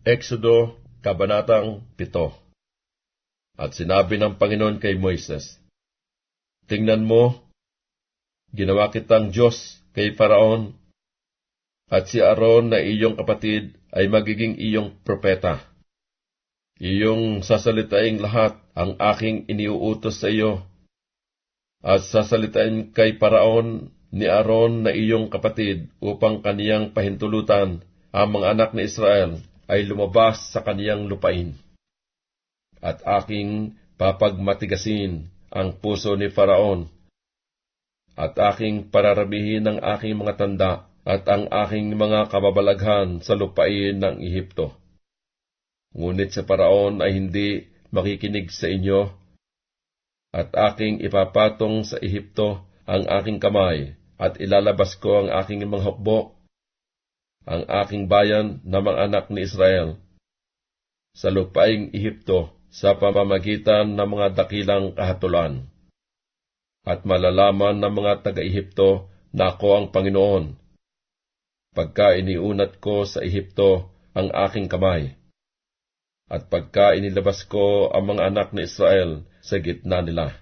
Exodo, Kabanatang 7. At sinabi ng Panginoon kay Moises, tingnan mo, ginawa kitang Diyos kay Faraon, at si Aaron na iyong kapatid ay magiging iyong propeta. Iyong sasalitain lahat ang aking iniuutos sa iyo, at sasalitain kay Faraon ni Aaron na iyong kapatid upang kaniyang pahintulutan ang mga anak ni Israel ay lumabas sa kaniyang lupain. At aking papagmatigasin ang puso ni Faraon, at aking pararabihin ang aking mga tanda at ang aking mga kababalaghan sa lupain ng Ehipto. Ngunit si Faraon ay hindi makikinig sa inyo, at aking ipapatong sa Ehipto ang aking kamay, at ilalabas ko ang aking mga hukbo, ang aking bayan na mga anak ni Israel, sa lupaing Ehipto sa pamamagitan ng mga dakilang kahatulan. At malalaman ng mga taga-Ehipto na ako ang Panginoon, pagka iniunat ko sa Ehipto ang aking kamay, at pagka inilabas ko ang mga anak ni Israel sa gitna nila.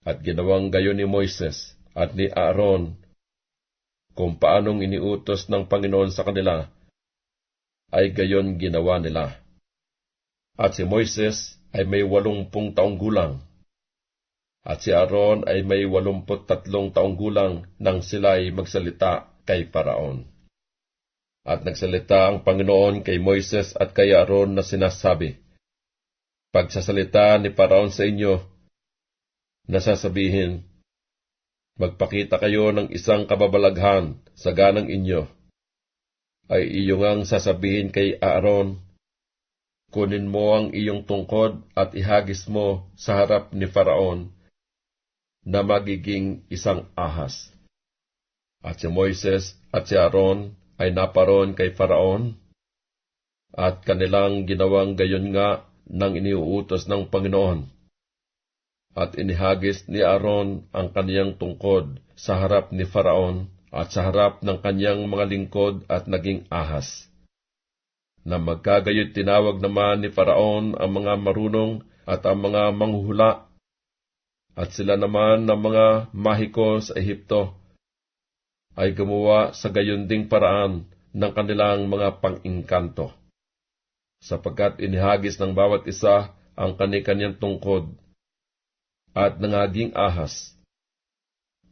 At ginawang gayon ni Moises at ni Aaron, kung paanong iniutos ng Panginoon sa kanila, ay gayon ginawa nila. At si Moises ay may 80 taong gulang, at si Aaron ay may 83 taong gulang nang sila'y magsalita kay Faraon. At nagsalita ang Panginoon kay Moises at kay Aaron na sinasabi, pagsasalita ni Faraon sa inyo, nasasabihin, magpakita kayo ng isang kababalaghan sa ganang inyo, ay iyo ngang sasabihin kay Aaron, kunin mo ang iyong tungkod at ihagis mo sa harap ni Faraon, na magiging isang ahas. At si Moises at si Aaron ay naparoon kay Faraon, at kanilang ginawang gayon nga ng iniuutos ng Panginoon. At inihagis ni Aaron ang kaniyang tungkod sa harap ni Faraon at sa harap ng kaniyang mga lingkod at naging ahas. Na magkagayo't tinawag naman ni Faraon ang mga marunong at ang mga manghuhula, at sila naman ng mga mahiko sa Ehipto ay gumawa sa gayon ding paraan ng kanilang mga pang-ingkanto, sapagkat inihagis ng bawat isa ang kani-kanyang tungkod at nangaging ahas.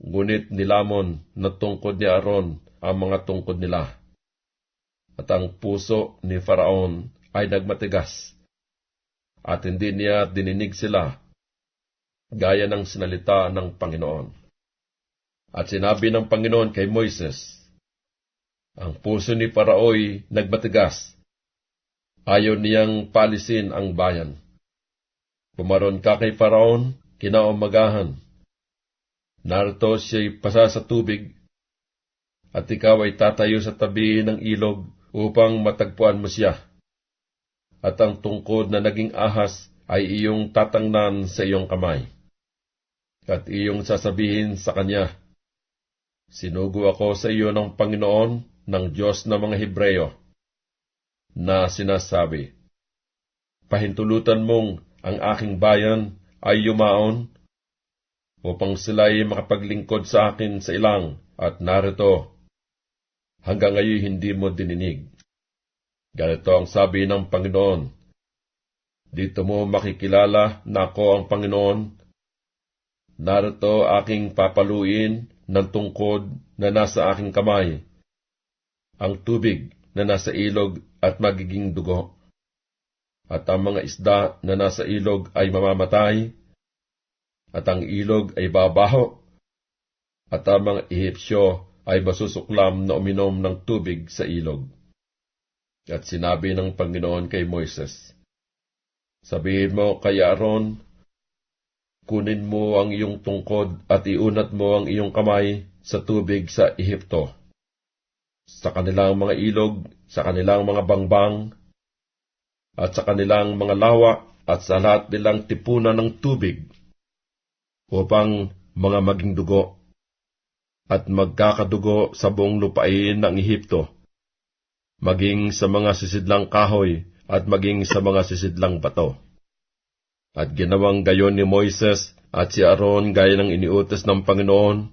Ngunit nilamon na tungkod ni Aaron ang mga tungkod nila, at ang puso ni Faraon ay nagmatigas, at hindi niya dininig sila, gaya ng sinalita ng Panginoon. At sinabi ng Panginoon kay Moises, ang puso ni Farao'y nagmatigas, ayaw niyang palisin ang bayan. Pumaron ka kay Faraon kinaumagahan, narito siya'y pasa sa tubig, at ikaw ay tatayo sa tabi ng ilog upang matagpuan mo siya. At ang tungkod na naging ahas ay iyong tatangnan sa iyong kamay. At iyong sasabihin sa kanya, sinugo ako sa iyo ng Panginoon, ng Diyos ng mga Hebreyo, na sinasabi, pahintulutan mong ang aking bayan ay yumaon, upang sila'y makapaglingkod sa akin sa ilang, at narito, hanggang ngayon hindi mo dininig. Ganito ang sabi ng Panginoon, dito mo makikilala na ako ang Panginoon. Narito aking papaluin ng tungkod na nasa aking kamay, ang tubig na nasa ilog at magiging dugo, at ang mga isda na nasa ilog ay mamamatay, at ang ilog ay babaho, at ang mga Ehipsyo ay masusuklam na uminom ng tubig sa ilog. At sinabi ng Panginoon kay Moises, sabihin mo kay Aaron, kunin mo ang iyong tungkod at iunat mo ang iyong kamay sa tubig sa Ehipto, sa kanilang mga ilog, sa kanilang mga bangbang, at sa kanilang mga lawa, at sa lahat nilang tipunan ng tubig, upang mga maging dugo, at magkakadugo sa buong lupain ng Ehipto, maging sa mga sisidlang kahoy at maging sa mga sisidlang bato. At ginawang gayon ni Moises at si Aaron gaya ng iniutos ng Panginoon,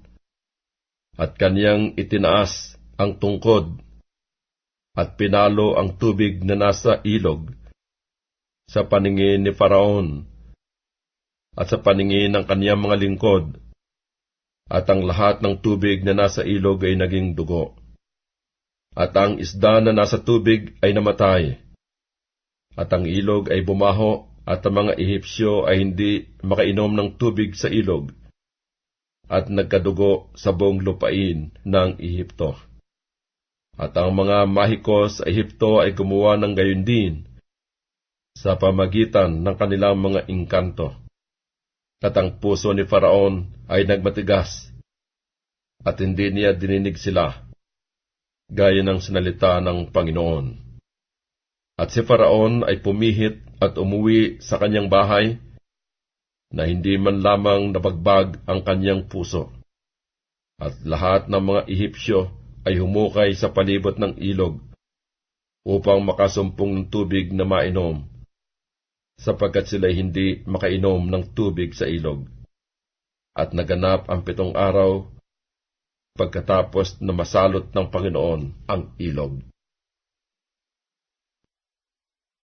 at kaniyang itinaas ang tungkod at pinalo ang tubig na nasa ilog sa paningin ni Faraon at sa paningin ng kaniyang mga lingkod, at ang lahat ng tubig na nasa ilog ay naging dugo. At ang isda na nasa tubig ay namatay, at ang ilog ay bumaho, at ang mga Ehipsyo ay hindi makainom ng tubig sa ilog, at nagkadugo sa buong lupain ng Ehipto. At ang mga mahiko sa Ehipto ay gumawa ng gayon din sa pamagitan ng kanilang mga engkanto. At ang puso ni Faraon ay nagmatigas, at hindi niya dininig sila, gaya ng sinalita ng Panginoon. At si Faraon ay pumihit at umuwi sa kanyang bahay, na hindi man lamang nabagbag ang kanyang puso. At lahat ng mga Ehipsyo ay humukay sa palibot ng ilog, upang makasumpong ng tubig na mainom, sapagkat sila'y hindi makainom ng tubig sa ilog. At naganap ang 7 araw, pagkatapos na masalot ng Panginoon ang ilog.